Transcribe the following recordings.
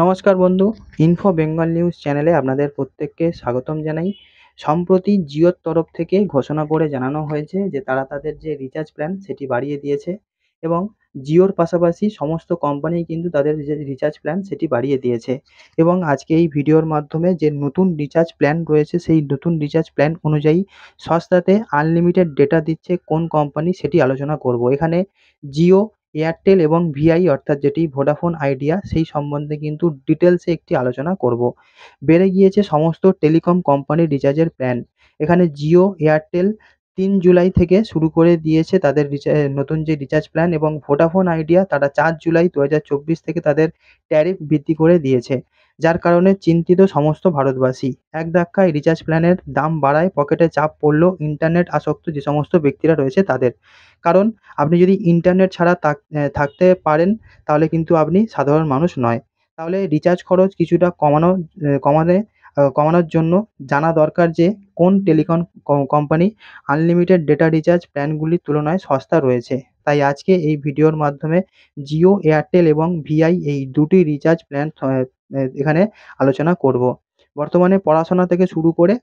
নমস্কার বন্ধু, info Bengal news চ্যানেলে আপনাদের প্রত্যেককে স্বাগতম জানাই। সম্প্রতি জিওর তরফ থেকে ঘোষণা করে জানানো হয়েছে যে তারা তাদের যে রিচার্জ প্ল্যান সেটি বাড়িয়ে দিয়েছে এবং জিওর পাশাপাশি সমস্ত কোম্পানি কিন্তু তাদের যে রিচার্জ প্ল্যান সেটি বাড়িয়ে দিয়েছে। এবং আজকে এই ভিডিওর মাধ্যমে যে নতুন রিচার্জ প্ল্যান রয়েছে সেই নতুন রিচার্জ প্ল্যান অনুযায়ী সস্তাতে আনলিমিটেড ডেটা দিচ্ছে কোন কোম্পানি সেটি আলোচনা করব। এখানে জিও, এয়ারটেল এবং ভিআই অর্থাৎ যেটি ভোডাফোন আইডিয়া সেই সম্বন্ধে কিন্তু ডিটেলসে একটি আলোচনা করব। বেড়ে গিয়েছে সমস্ত টেলিকম কোম্পানির রিচার্জের প্ল্যান। এখানে জিও, এয়ারটেল 3 জুলাই থেকে শুরু করে দিয়েছে তাদের নতুন যে রিচার্জ প্ল্যান এবং ভোডাফোন আইডিয়া তারা 4 জুলাই 2024 থেকে তাদের ট্যারিফ বৃদ্ধি করে দিয়েছে, যার কারণে চিন্তিত সমস্ত ভারতবাসী। এক ধাক্কায় রিচার্জ প্ল্যানের দাম বাড়ায় পকেটে চাপ পড়ল ইন্টারনেট আসক্ত যে সমস্ত ব্যক্তিরা রয়েছে তাদের। কারণ আপনি যদি ইন্টারনেট ছাড়া থাকতে পারেন তাহলে কিন্তু আপনি সাধারণ মানুষ নয়। তাহলে রিচার্জ খরচ কিছুটা কমানোর জন্য জানা দরকার যে কোন telecom company unlimited data recharge প্ল্যানগুলির তুলনায় সস্তা রয়েছে। তাই আজকে এই ভিডিওর মাধ্যমে জিও, এয়ারটেল এবং ভিআই এই দুটি রিচার্জ প্ল্যান এখানে আলোচনা করব। বর্তমানে পড়াশোনা থেকে শুরু করে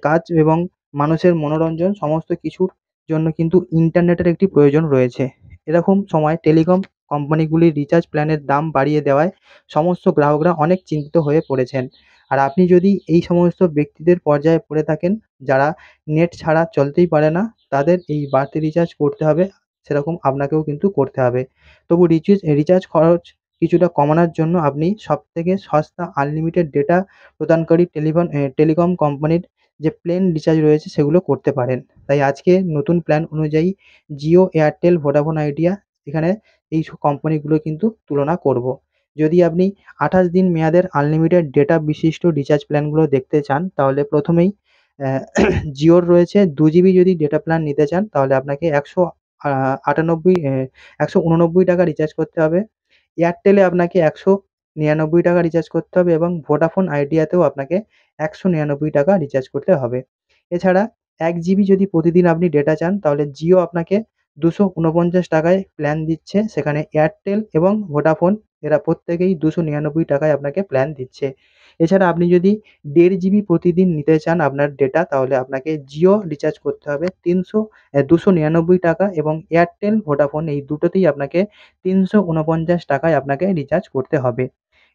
কাজ এবং মানুষের মনোরঞ্জন সমস্ত কিছুর জন্য কিন্তু ইন্টারনেটের একটি প্রয়োজন রয়েছে। এরকম সময় টেলিকম কোম্পানিগুলির রিচার্জ প্ল্যানের দাম বাড়িয়ে দেওয়ায় সমস্ত গ্রাহকরা অনেক চিন্তিত হয়ে পড়েছেন। আর আপনি যদি এই সমস্ত ব্যক্তিদের পর্যায়ে পড়ে থাকেন যারা নেট ছাড়া চলতেই পারে না, তাদের এই বাড়তি রিচার্জ করতে হবে, সেরকম আপনাকেও কিন্তু করতে হবে। তবু রিচার্জ খরচ কিছুটা কমানোর জন্য আপনি সবথেকে সস্তা আনলিমিটেড ডেটা প্রদানকারী টেলিকম কোম্পানির যে প্লেন রিচার্জ রয়েছে সেগুলো করতে পারেন। তাই আজকে নতুন প্ল্যান অনুযায়ী জিও, এয়ারটেল, ভোডাফোন আইডিয়া এখানে এই কোম্পানিগুলো কিন্তু তুলনা করব। যদি আপনি 28 দিন মেয়াদের আনলিমিটেড ডেটা বিশিষ্ট রিচার্জ প্ল্যানগুলো দেখতে চান তাহলে প্রথমেই জিওর রয়েছে 2 জিবি। যদি ডেটা প্ল্যান নিতে চান তাহলে আপনাকে 189 টাকা রিচার্জ করতে হবে। এয়ারটেলে আপনাকে 199 টাকা রিচার্জ করতে হবে এবং ভোডাফোন আইডিয়াতেও আপনাকে 199 টাকা রিচার্জ করতে হবে। এছাড়া 1 জিবি যদি প্রতিদিন আপনি ডেটা চান তাহলে জিও আপনাকে 249 টাকায় প্ল্যান দিচ্ছে, সেখানে এয়ারটেল এবং ভোডাফোন এরা প্রত্যেকেই 299 টাকায় আপনাকে প্ল্যান দিচ্ছে। এছাড়া আপনি যদি 1.5 জিবি প্রতিদিন নিতে চান আপনার ডেটা তাহলে আপনাকে জিও রিচার্জ করতে হবে 299 টাকা এবং এয়ারটেল, ভোডাফোন এই দুটোতেই আপনাকে 349 টাকায় আপনাকে রিচার্জ করতে হবে।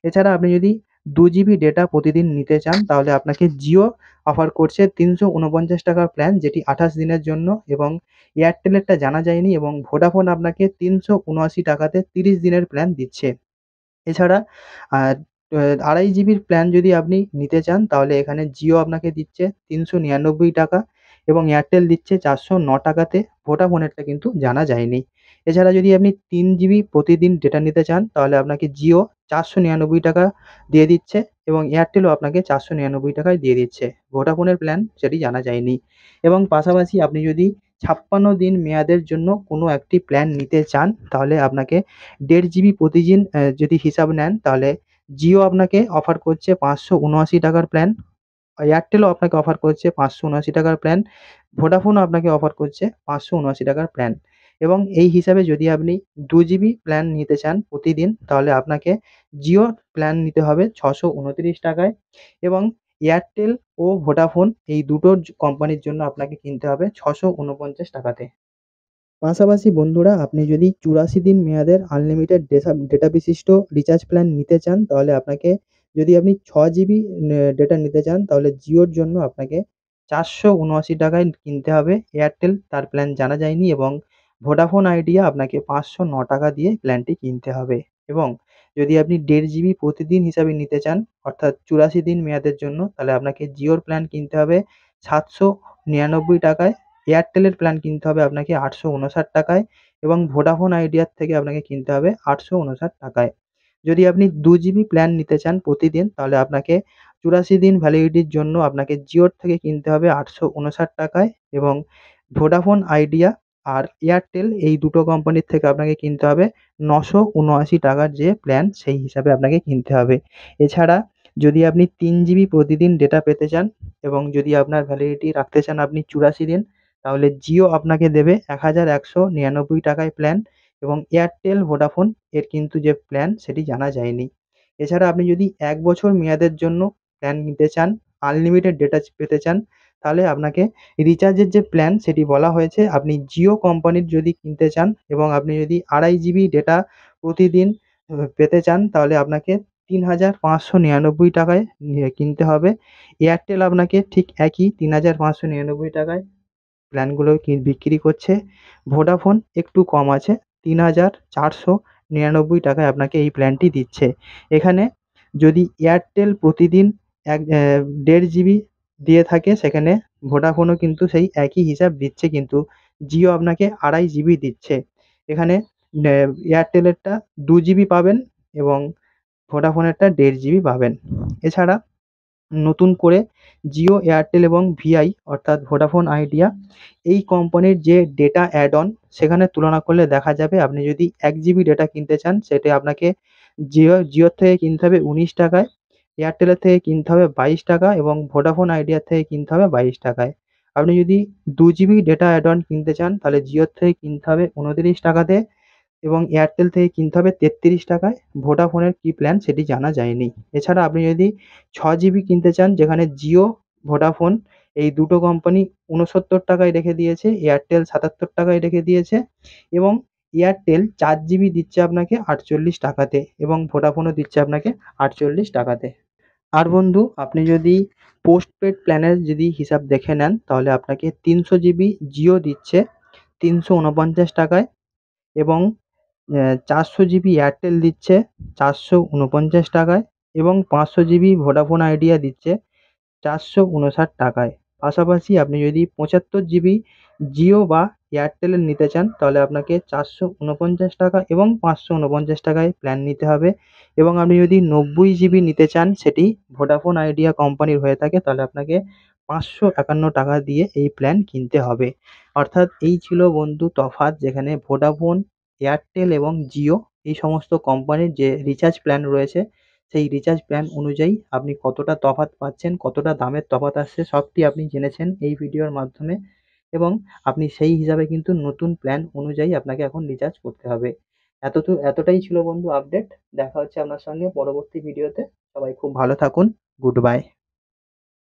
এছাড়া আপনি যদি 2 জিবি ডেটা প্রতিদিন নিতে চান তাহলে আপনাকে জিও অফার করছে 349 টাকার প্ল্যান, যেটি 28 দিনের জন্য, এবং এয়ারটেলেরটা জানা যায়নি, এবং ভোডাফোন আপনাকে 379 টাকাতে 30 দিনের প্ল্যান দিচ্ছে। এছাড়া আর 2.5 জিবির প্ল্যান যদি আপনি নিতে চান তাহলে এখানে জিও আপনাকে দিচ্ছে 399 টাকা এবং এয়ারটেল দিচ্ছে 409 টাকাতে। ভোডাফোনেরটা কিন্তু জানা যায়নি। এছাড়া যদি আপনি 3 জিবি প্রতিদিন ডেটা নিতে চান তাহলে আপনাকে জিও 499 টাকা দিয়ে দিচ্ছে এবং এয়ারটেলও আপনাকে 499 টাকায় দিয়ে দিচ্ছে। ভোডাফোনের প্ল্যান সেটি জানা যায়নি। এবং পাশাপাশি আপনি যদি 56 দিন মেয়াদের জন্য কোনো একটি প্ল্যান নিতে চান তাহলে আপনাকে 1.5 জিবি প্রতিদিন যদি হিসাব নেন তাহলে জিও আপনাকে অফার করছে 579 টাকার প্ল্যান, এয়ারটেলও আপনাকে অফার করছে 579 টাকার প্ল্যান, ভোডাফোনও আপনাকে অফার করছে 579 টাকার প্ল্যান। এবং এই হিসাবে যদি আপনি 2 জিবি প্ল্যান নিতে চান প্রতিদিন তাহলে আপনাকে জিও প্ল্যান নিতে হবে 629 টাকায় এবং এয়ারটেল ও ভোডাফোন এই দুটো কোম্পানির জন্য আপনাকে কিনতে হবে 649 টাকাতে। পাশাপাশি বন্ধুরা, আপনি যদি 84 দিন মেয়াদের আনলিমিটেড ডেটা বিশিষ্ট রিচার্জ প্ল্যান নিতে চান তাহলে আপনাকে, যদি আপনি 6 জিবি ডেটা নিতে চান তাহলে জিওর জন্য আপনাকে 479 টাকায় কিনতে হবে। এয়ারটেল তার প্ল্যান জানা যায়নি এবং ভোডাফোন আইডিয়া আপনাকে 509 টাকা দিয়ে প্ল্যানটি কিনতে হবে। এবং যদি আপনি 1.5 জিবি প্রতিদিন হিসাবে নিতে চান অর্থাৎ 84 দিন মেয়াদের জন্য তাহলে আপনাকে জিওর প্ল্যান কিনতে হবে 799 টাকায়, এয়ারটেলের প্ল্যান কিনতে হবে আপনাকে 859 টাকায় এবং ভোডাফোন আইডিয়ার থেকে আপনাকে কিনতে হবে 859 টাকায়। যদি আপনি 2 জিবি প্ল্যান নিতে চান প্রতিদিন তাহলে আপনাকে 84 দিন ভ্যালিডিটির জন্য আপনাকে জিওর থেকে কিনতে হবে 859 টাকায় এবং ভোডাফোন আইডিয়া আর এয়ারটেল এই দুটো কোম্পানির থেকে আপনাকে কিনতে হবে 979 টাকার যে প্ল্যান সেই হিসাবে আপনাকে কিনতে হবে। এছাড়া যদি আপনি 3 জিবি প্রতিদিন ডেটা পেতে চান এবং যদি আপনার ভ্যালিডিটি রাখতে চান আপনি 84 দিন তাহলে জিও আপনাকে দেবে 1199 টাকায় প্ল্যান এবং এয়ারটেল, ভোডাফোন এর কিন্তু যে প্ল্যান সেটি জানা যায়নি। এছাড়া আপনি যদি ১ বছর মেয়াদের জন্য প্ল্যান নিতে চান, আনলিমিটেড ডেটা পেতে চান, তাহলে আপনাকে রিচার্জের যে প্ল্যান সেটি বলা হয়েছে, আপনি জিও কোম্পানির যদি কিনতে চান এবং আপনি যদি ২.৫ জিবি ডেটা প্রতিদিন পেতে চান, তাহলে আপনাকে ৩,৫৯৯ টাকায় কিনতে হবে। এয়ারটেল আপনাকে ঠিক একই ৩,৫৯৯ টাকায় প্ল্যানগুলো বিক্রি করছে। ভোডাফোন একটু কম আছে, ৩,৪৯৯ টাকায় আপনাকে এই প্ল্যানটি দিচ্ছে। এখানে যদি এয়ারটেল প্রতিদিন ১.৫ জিবি দিয়ে থাকে, সেখানে ভোডাফোনও কিন্তু সেই একই হিসাব দিচ্ছে, কিন্তু জিও আপনাকে ২.৫ জিবি দিচ্ছে। এখানে এয়ারটেলেরটা ২ জিবি পাবেন এবং ভোডাফোনেরটা ১.৫ জিবি পাবেন। এছাড়া নতুন করে জিও, এয়ারটেল এবং ভিআই অর্থাৎ ভোডাফোন আইডিয়া এই কোম্পানির যে ডেটা অ্যাড অন, সেখানে তুলনা করলে দেখা যাবে আপনি যদি ১ জিবি ডেটা কিনতে চান, সেটা আপনাকে জিওর থেকে কিনতে হবে ১৯ টাকায়, এয়ারটেলের থেকে কিনতে হবে ২২ টাকা এবং ভোডাফোন আইডিয়ার থেকে কিনতে হবে ২২ টাকায়। আপনি যদি ২ জিবি ডেটা অ্যাড অন কিনতে চান, তাহলে জিওর থেকে কিনতে হবে ৩৯ টাকাতে এবং এয়ারটেল থেকে কিনতে হবে ৩৩ টাকায়। ভোডাফোনের কী প্ল্যান সেটি জানা যায়নি। এছাড়া আপনি যদি ৬ জিবি কিনতে চান, যেখানে জিও, ভোডাফোন এই দুটো কোম্পানি ৬৯ টাকায় রেখে দিয়েছে, এয়ারটেল ৭৭ টাকায় রেখে দিয়েছে এবং এয়ারটেল ৪ জিবি দিচ্ছে আপনাকে ৪৮ টাকাতে এবং ভোডাফোনও দিচ্ছে আপনাকে ৪৮ টাকাতে। আর বন্ধু, আপনি যদি পোস্টপেড প্ল্যানের যদি হিসাব দেখে নেন, তাহলে আপনাকে ৩০০ জিবি জিও দিচ্ছে ৩৪৯ টাকায় এবং ৪০০ জিবি এয়ারটেল দিচ্ছে ৪৪৯ টাকায় এবং ৫০০ জিবি ভোডাফোন আইডিয়া দিচ্ছে ৪৫৯ টাকায়। পাশাপাশি আপনি যদি ৭৫ জিবি জিও বা এয়ারটেলের নিতে চান, তাহলে আপনাকে ৪৪৯ টাকা এবং ৫৪৯ টাকায় প্ল্যান নিতে হবে এবং আপনি যদি ৯০ জিবি নিতে চান, সেটি ভোডাফোন আইডিয়া কোম্পানির হয়ে থাকে, তাহলে আপনাকে ৫৫১ টাকা দিয়ে এই প্ল্যান কিনতে হবে। অর্থাৎ এই ছিল বন্ধু তফাৎ, যেখানে ভোডাফোন, এয়ারটেল এবং জিও এই সমস্ত কোম্পানির যে রিচার্জ প্ল্যান রয়েছে, সেই রিচার্জ প্ল্যান অনুযায়ী আপনি কতটা তফাৎ পাচ্ছেন, কতটা দামের তফাৎ আসছে, সবটি আপনি জেনেছেন এই ভিডিওর মাধ্যমে এবং আপনি সেই হিসাবে কিন্তু নতুন প্ল্যান অনুযায়ী আপনাকে এখন রিচার্জ করতে হবে। এতটাই ছিল বন্ধু আপডেট। দেখা হচ্ছে আপনার সঙ্গে পরবর্তী ভিডিওতে। সবাই খুব ভালো থাকুন। Good bye.